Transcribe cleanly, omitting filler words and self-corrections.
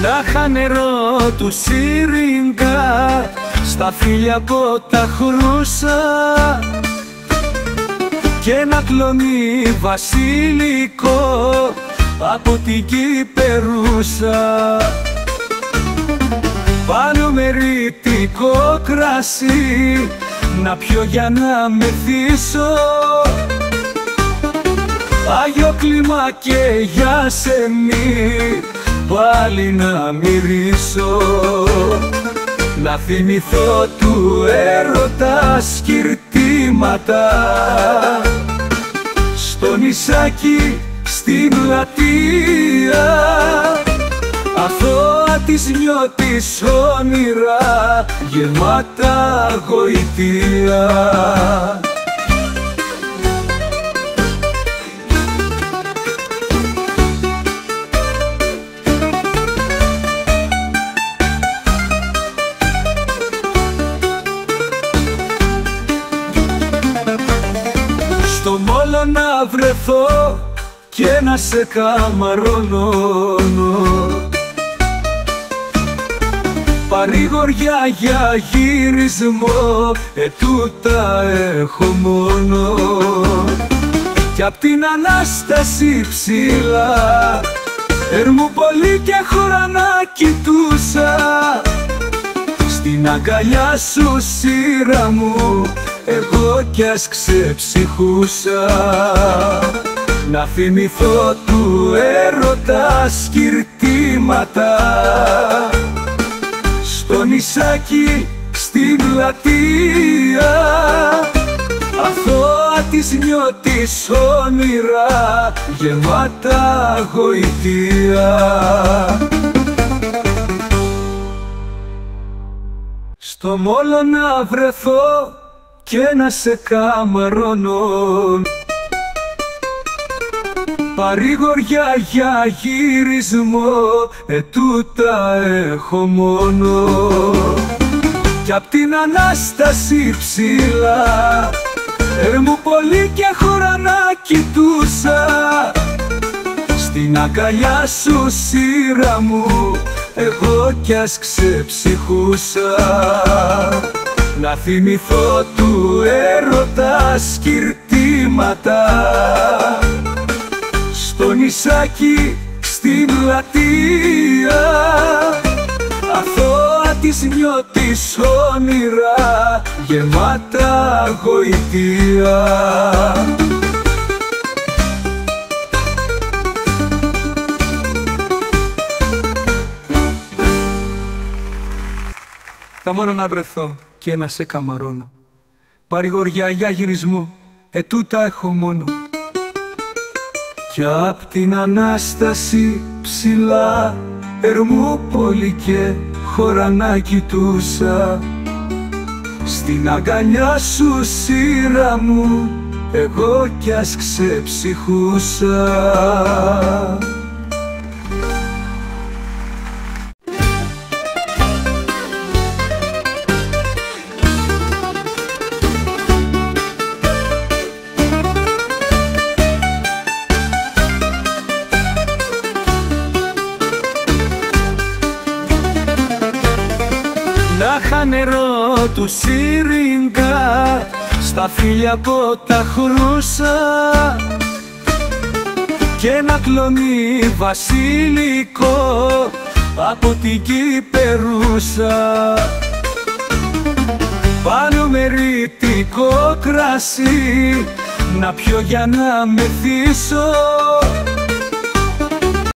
Να είχα νερό του σύριγγα στα φίλια που τα χρούσα και ένα κλονί βασιλικό από την Κυπερούσα. Πάνω μεριτικό κρασί να πιω για να μεθύσω, Άγιο κλίμα και για σεμί πάλι να μυρίσω, να θυμηθώ του έρωτα σκυρτήματα στο νησάκι στην πλατεία, αθώα της νιώτης όνειρα γεμάτα γοητεία. Στο μόλο να βρεθώ και να σε καμαρώνω, παρηγοριά για γυρισμό, τούτα έχω μόνο. Κι απ' την Ανάσταση ψηλά Ερμουπολή και χώρα να κοιτούσα, στην αγκαλιά σου σύρα μου εγώ κι ας ξεψυχούσα, να θυμηθώ του έρωτα σκυρτήματα στο νησάκι στην πλατεία, αθώα της νιώτης όνειρα γεμάτα γοητεία. Στο μόλο να βρεθώ και να σε καμαρώνω, παρηγοριά για γυρισμό, τούτα έχω μόνο. Κι απ' την Ανάσταση ψηλά Ερμουπολή και χώρα να κοιτούσα, στην αγκαλιά σου σύρα μου εγώ κι ας ξεψυχούσα, να θυμηθώ του έρωτα σκυρτήματα στο νησάκι στην πλατεία, αθώα της νιώτης όνειρα γεμάτα γοητεία. Θα μόνο να βρεθώ και να σε καμαρώνω, παρηγοριά για γυρισμό, τούτα έχω μόνο. Κι απ' την Ανάσταση ψηλά Ερμούπολη και χώρα να κοιτούσα, στην αγκαλιά σου σύρα μου εγώ κι ας ξεψυχούσα. Να είχα νερό του σύριγγα στα φίλια που τα χρούσα και ένα κλονί βασιλικό από την Κυπερούσα. Πάνω μεριτικό κρασί να πιω για να μεθύσω,